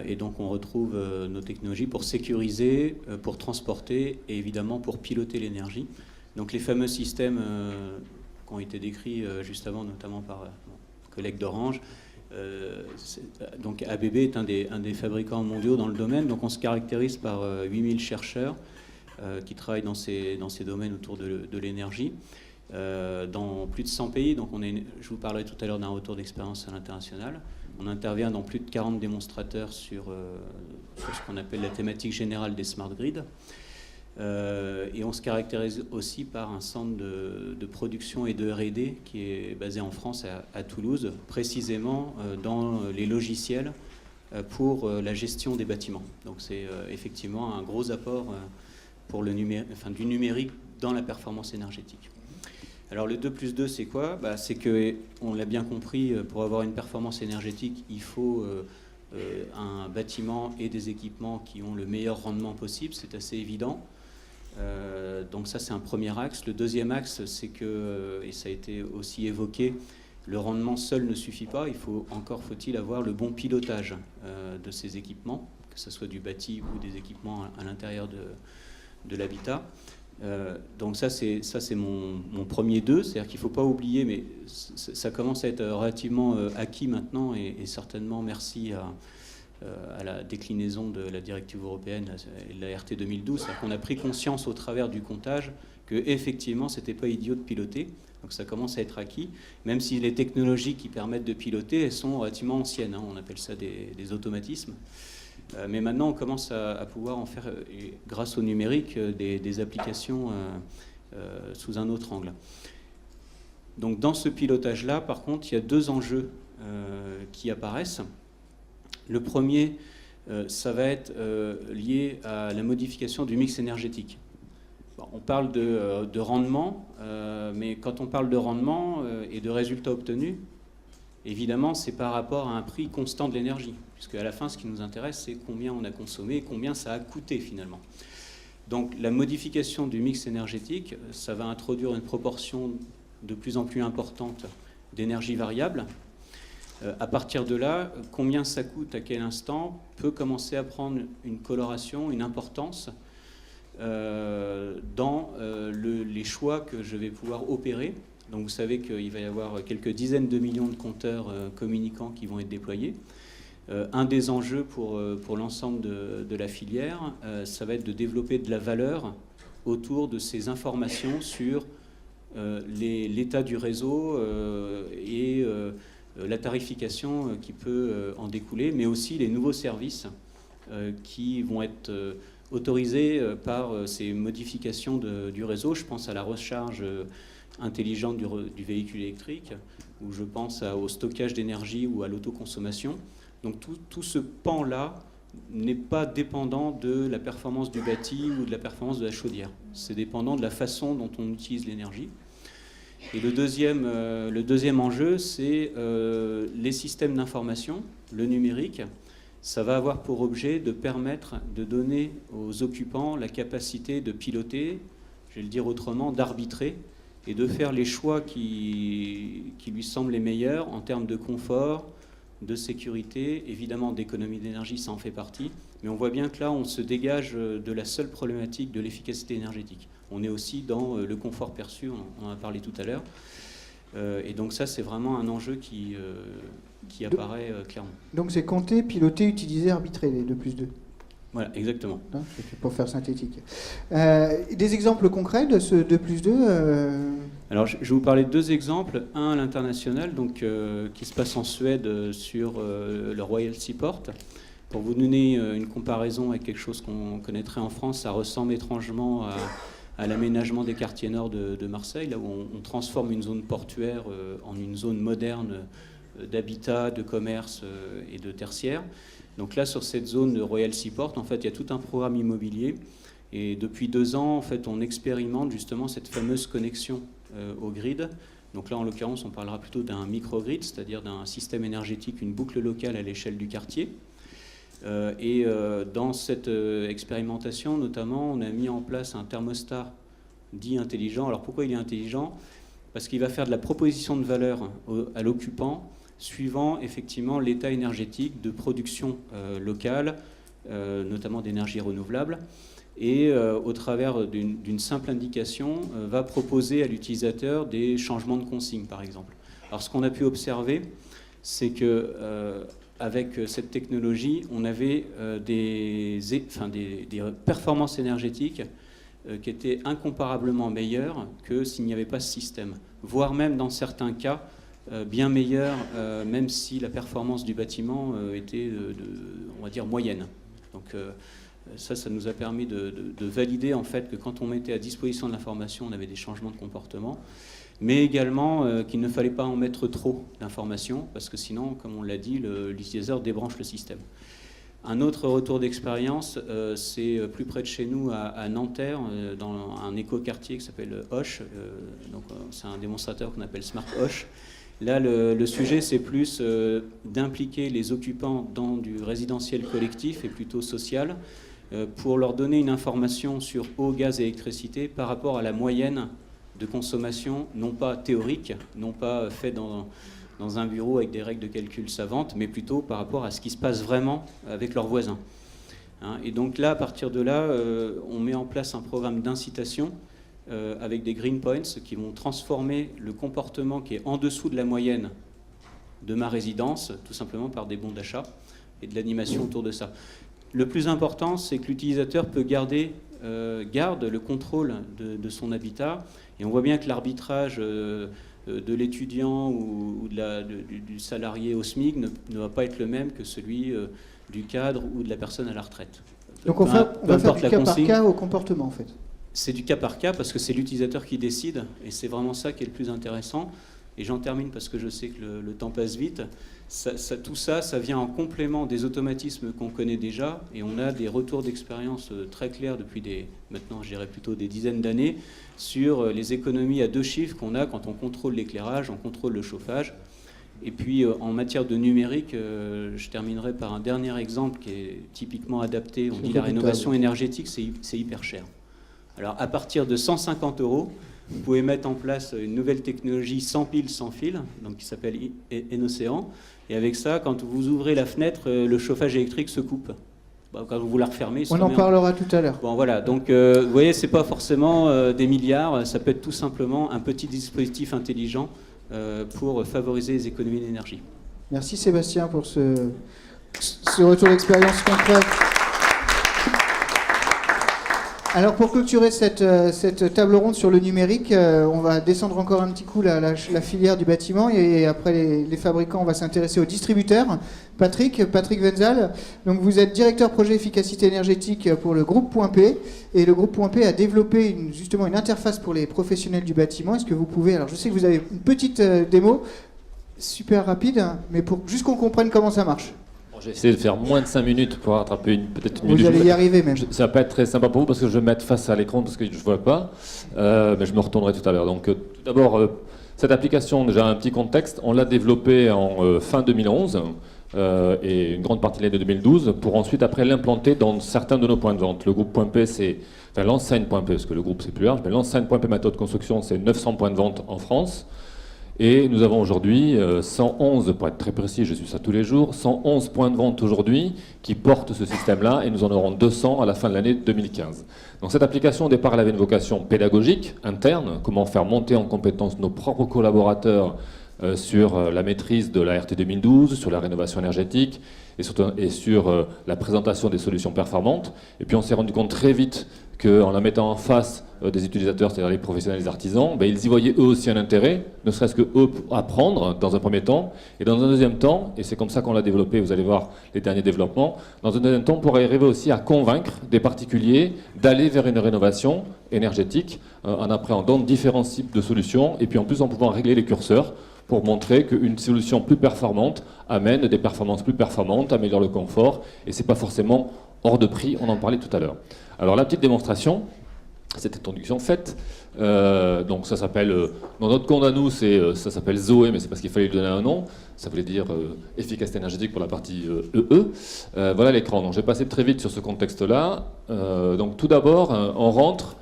Et donc on retrouve nos technologies pour sécuriser, pour transporter et évidemment pour piloter l'énergie. Donc les fameux systèmes qui ont été décrits juste avant, notamment par mon collègue d'Orange. Donc ABB est un des fabricants mondiaux dans le domaine. Donc on se caractérise par 8000 chercheurs qui travaillent dans ces domaines autour de l'énergie. Dans plus de 100 pays. Donc je vous parlerai tout à l'heure d'un retour d'expérience à l'international. On intervient dans plus de 40 démonstrateurs sur ce qu'on appelle la thématique générale des smart grids. Et on se caractérise aussi par un centre de production et de R&D qui est basé en France, à Toulouse, précisément dans les logiciels pour la gestion des bâtiments. Donc c'est effectivement un gros apport pour du numérique dans la performance énergétique. Alors le 2+2 c'est quoi ? C'est que, on l'a bien compris, pour avoir une performance énergétique, il faut un bâtiment et des équipements qui ont le meilleur rendement possible, c'est assez évident. Donc ça c'est un premier axe. Le deuxième axe c'est que, et ça a été aussi évoqué, le rendement seul ne suffit pas, faut-il avoir le bon pilotage de ces équipements, que ce soit du bâti ou des équipements à l'intérieur de l'habitat. Donc ça c'est mon premier 2, c'est-à-dire qu'il ne faut pas oublier, mais ça commence à être relativement acquis maintenant et certainement merci à la déclinaison de la directive européenne et de la RT 2012, c'est-à-dire qu'on a pris conscience au travers du comptage que effectivement c'était pas idiot de piloter, donc ça commence à être acquis, même si les technologies qui permettent de piloter elles sont relativement anciennes, on appelle ça des automatismes. Mais maintenant, on commence à pouvoir en faire, grâce au numérique, des applications sous un autre angle. Donc dans ce pilotage-là, par contre, il y a deux enjeux qui apparaissent. Le premier, ça va être lié à la modification du mix énergétique. Bon, on parle de rendement, mais quand on parle de rendement et de résultats obtenus, évidemment, c'est par rapport à un prix constant de l'énergie, puisque à la fin, ce qui nous intéresse, c'est combien on a consommé et combien ça a coûté finalement. Donc la modification du mix énergétique, ça va introduire une proportion de plus en plus importante d'énergie variable. À partir de là, combien ça coûte à quel instant peut commencer à prendre une coloration, une importance dans les choix que je vais pouvoir opérer. Donc vous savez qu'il va y avoir quelques dizaines de millions de compteurs communicants qui vont être déployés. Un des enjeux pour l'ensemble de la filière, ça va être de développer de la valeur autour de ces informations sur l'état du réseau et la tarification qui peut en découler, mais aussi les nouveaux services qui vont être autorisés par ces modifications du réseau. Je pense à la recharge intelligente du véhicule électrique, ou je pense au stockage d'énergie ou à l'autoconsommation. Donc tout ce pan-là n'est pas dépendant de la performance du bâti ou de la performance de la chaudière. C'est dépendant de la façon dont on utilise l'énergie. Et le deuxième enjeu, c'est les systèmes d'information, le numérique. Ça va avoir pour objet de permettre de donner aux occupants la capacité de piloter, je vais le dire autrement, d'arbitrer et de faire les choix qui lui semblent les meilleurs en termes de confort, de sécurité, évidemment d'économie d'énergie, ça en fait partie. Mais on voit bien que là, on se dégage de la seule problématique de l'efficacité énergétique. On est aussi dans le confort perçu, on en a parlé tout à l'heure. Et donc ça, c'est vraiment un enjeu qui apparaît clairement. Donc c'est compter, piloter, utiliser, arbitrer, les 2+2. Voilà, exactement. Hein, pour faire synthétique. Des exemples concrets de ce 2+2 Alors, je vais vous parler de deux exemples. Un à l'international, donc, qui se passe en Suède sur le Royal Seaport. Pour vous donner une comparaison avec quelque chose qu'on connaîtrait en France, ça ressemble étrangement à l'aménagement des quartiers nord de Marseille, là où on transforme une zone portuaire en une zone moderne d'habitat, de commerce et de tertiaire. Donc là, sur cette zone de Royal Seaport, en fait, il y a tout un programme immobilier. Et depuis 2 ans, en fait, on expérimente justement cette fameuse connexion au grid. Donc là, en l'occurrence, on parlera plutôt d'un microgrid, c'est-à-dire d'un système énergétique, une boucle locale à l'échelle du quartier. Dans cette expérimentation, notamment, on a mis en place un thermostat dit intelligent. Alors pourquoi il est intelligent ? Parce qu'il va faire de la proposition de valeur à l'occupant suivant effectivement l'état énergétique de production locale, notamment d'énergie renouvelable, et au travers d'une simple indication, va proposer à l'utilisateur des changements de consigne, par exemple. Alors ce qu'on a pu observer, c'est que avec cette technologie, on avait des performances énergétiques qui étaient incomparablement meilleures que s'il n'y avait pas ce système, voire même dans certains cas bien meilleures, même si la performance du bâtiment était, on va dire, moyenne. Donc ça nous a permis de valider en fait que quand on mettait à disposition de l'information, on avait des changements de comportement, mais également qu'il ne fallait pas en mettre trop d'informations, parce que sinon, comme on l'a dit, l'utilisateur débranche le système. Un autre retour d'expérience, c'est plus près de chez nous, à Nanterre, dans un écoquartier qui s'appelle Hoche. C'est un démonstrateur qu'on appelle Smart Hoche. Là, le sujet, c'est plus d'impliquer les occupants dans du résidentiel collectif et plutôt social, pour leur donner une information sur eau, gaz et électricité par rapport à la moyenne de consommation, non pas théorique, non pas fait dans un bureau avec des règles de calcul savantes, mais plutôt par rapport à ce qui se passe vraiment avec leurs voisins. Et donc là, à partir de là, on met en place un programme d'incitation avec des green points qui vont transformer le comportement qui est en dessous de la moyenne de ma résidence, tout simplement par des bons d'achat et de l'animation autour de ça. Le plus important, c'est que l'utilisateur peut garde le contrôle de son habitat, et on voit bien que l'arbitrage de l'étudiant ou du salarié au SMIC ne va pas être le même que celui du cadre ou de la personne à la retraite. Donc on va faire du cas par cas au comportement, en fait. c'est du cas par cas parce que c'est l'utilisateur qui décide et c'est vraiment ça qui est le plus intéressant. Et j'en termine parce que je sais que le temps passe vite. Tout ça vient en complément des automatismes qu'on connaît déjà et on a des retours d'expérience très clairs depuis maintenant je dirais plutôt des dizaines d'années sur les économies à 2 chiffres qu'on a quand on contrôle l'éclairage, on contrôle le chauffage. Et puis en matière de numérique, je terminerai par un dernier exemple qui est typiquement adapté. On dit la rénovation énergétique, c'est hyper cher. Alors à partir de 150 €, vous pouvez mettre en place une nouvelle technologie sans pile, sans fil, donc qui s'appelle Enocean. Et avec ça, quand vous ouvrez la fenêtre, le chauffage électrique se coupe. Quand vous la refermez, on en parlera tout à l'heure. Bon voilà, donc vous voyez, c'est pas forcément des milliards, ça peut être tout simplement un petit dispositif intelligent pour favoriser les économies d'énergie. Merci Sébastien pour ce retour d'expérience concret. Alors pour clôturer cette table ronde sur le numérique, on va descendre encore un petit coup la filière du bâtiment et après les fabricants, on va s'intéresser aux distributeurs. Patrick Wenzal, donc vous êtes directeur projet efficacité énergétique pour le groupe Point P et le groupe Point P a développé justement une interface pour les professionnels du bâtiment. Est-ce que vous pouvez, alors je sais que vous avez une petite démo super rapide, mais pour juste qu'on comprenne comment ça marche. J'ai essayé de faire moins de 5 minutes pour rattraper peut-être une minute. Vous allez y arriver même. Ça va pas être très sympa pour vous parce que je vais me mettre face à l'écran parce que je ne vois pas, mais je me retournerai tout à l'heure. Donc tout d'abord, cette application, déjà un petit contexte, on l'a développée en fin 2011 et une grande partie de l'année 2012 pour ensuite après l'implanter dans certains de nos points de vente. Le groupe Point P, c'est l'enseigne Point P, parce que le groupe c'est plus large, mais l'enseigne Point P Méthode Construction, c'est 900 points de vente en France. Et nous avons aujourd'hui 111, pour être très précis, je suis ça tous les jours, 111 points de vente aujourd'hui qui portent ce système-là et nous en aurons 200 à la fin de l'année 2015. Donc cette application au départ elle avait une vocation pédagogique, interne, comment faire monter en compétence nos propres collaborateurs sur la maîtrise de la RT 2012, sur la rénovation énergétique et sur la présentation des solutions performantes. Et puis on s'est rendu compte très vite qu'en la mettant en face des utilisateurs, c'est-à-dire les professionnels et les artisans, ils y voyaient eux aussi un intérêt, ne serait-ce que eux apprendre dans un premier temps, et dans un deuxième temps, et c'est comme ça qu'on l'a développé, vous allez voir les derniers développements, dans un deuxième temps, on pourrait arriver aussi à convaincre des particuliers d'aller vers une rénovation énergétique en appréhendant différents types de solutions, et puis en plus en pouvant régler les curseurs pour montrer qu'une solution plus performante amène des performances plus performantes, améliore le confort, et c'est pas forcément hors de prix, on en parlait tout à l'heure. Alors la petite démonstration, cette introduction faite, donc ça s'appelle, dans notre compte à nous, ça s'appelle Zoé, mais c'est parce qu'il fallait lui donner un nom, ça voulait dire efficacité énergétique pour la partie EE. Voilà l'écran, donc je vais passer très vite sur ce contexte-là. Donc tout d'abord, on rentre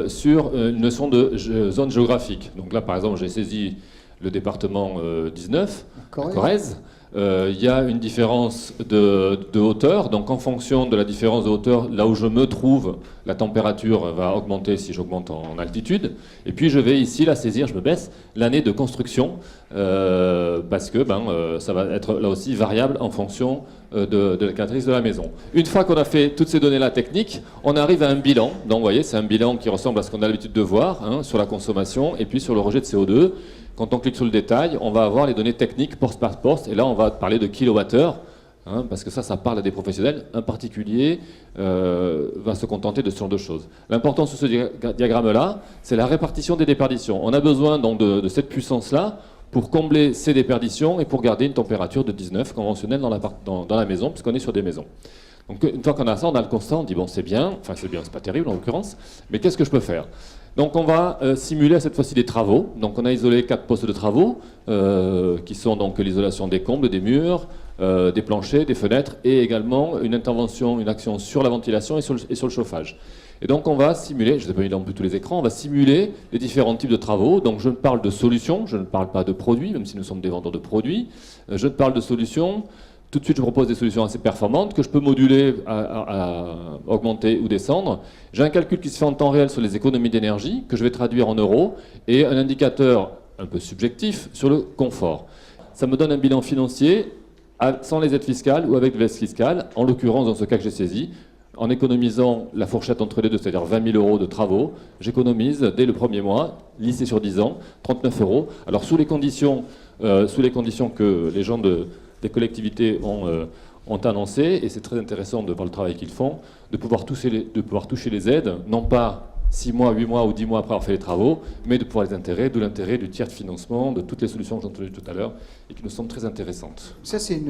sur une notion de zone géographique. Donc là par exemple, j'ai saisi le département 19, Corrèze. Il y a une différence de hauteur, donc en fonction de la différence de hauteur, là où je me trouve, la température va augmenter si j'augmente en altitude. Et puis je vais ici la saisir, je me baisse, l'année de construction, parce que ça va être là aussi variable en fonction de la caractéristique de la maison. Une fois qu'on a fait toutes ces données-là techniques, on arrive à un bilan. Donc vous voyez, c'est un bilan qui ressemble à ce qu'on a l'habitude de voir, sur la consommation et puis sur le rejet de CO2. Quand on clique sur le détail, on va avoir les données techniques poste par poste, et là on va parler de kilowattheure, parce que ça parle à des professionnels. Un particulier va se contenter de ce genre de choses. L'important sur ce diagramme-là, c'est la répartition des déperditions. On a besoin donc de cette puissance-là pour combler ces déperditions et pour garder une température de 19 conventionnelle dans la maison, puisqu'on est sur des maisons. Donc une fois qu'on a ça, on a le constat, on dit bon c'est bien, c'est pas terrible en l'occurrence, mais qu'est-ce que je peux faire ? Donc on va simuler cette fois-ci des travaux. Donc on a isolé 4 postes de travaux qui sont donc l'isolation des combles, des murs, des planchers, des fenêtres et également une intervention, une action sur la ventilation et sur le chauffage. Et donc on va simuler, je ne sais pas mis dans tous les écrans, on va simuler les différents types de travaux. Donc je ne parle de solutions, je ne parle pas de produits, même si nous sommes des vendeurs de produits. Je ne parle de solutions. Tout de suite, je propose des solutions assez performantes que je peux moduler, à augmenter ou descendre. J'ai un calcul qui se fait en temps réel sur les économies d'énergie, que je vais traduire en euros, et un indicateur un peu subjectif sur le confort. Ça me donne un bilan financier sans les aides fiscales ou avec de l'aide fiscale, en l'occurrence dans ce cas que j'ai saisi. En économisant la fourchette entre les deux, c'est-à-dire 20 000 € de travaux, j'économise dès le premier mois, lissé sur 10 ans, 39 €. Alors sous les conditions que les gens des collectivités ont ont annoncé, et c'est très intéressant de voir le travail qu'ils font, de pouvoir toucher les aides, non pas 6 mois, 8 mois ou 10 mois après avoir fait les travaux, mais de pouvoir les intérêts, de l'intérêt du tiers de financement, de toutes les solutions que j'ai entendues tout à l'heure, et qui nous semblent très intéressantes. Ça, c'est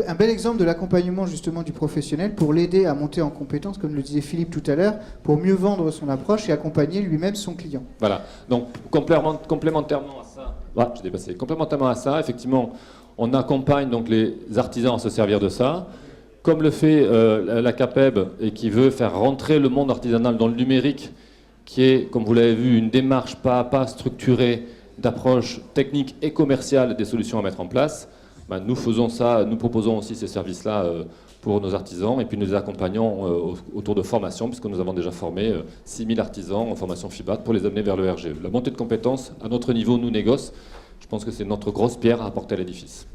un bel exemple de l'accompagnement justement du professionnel pour l'aider à monter en compétence, comme le disait Philippe tout à l'heure, pour mieux vendre son approche et accompagner lui-même son client. Voilà, donc complémentairement à ça, j'ai dépassé. Complémentairement à ça, effectivement, on accompagne donc les artisans à se servir de ça, comme le fait la CAPEB, et qui veut faire rentrer le monde artisanal dans le numérique, qui est, comme vous l'avez vu, une démarche pas à pas structurée d'approche technique et commerciale des solutions à mettre en place. Nous faisons ça, nous proposons aussi ces services-là pour nos artisans, et puis nous les accompagnons autour de formation, puisque nous avons déjà formé 6000 artisans en formation FIBAT pour les amener vers le RGE. La montée de compétences, à notre niveau, nous négoce. Je pense que c'est notre grosse pierre à apporter à l'édifice.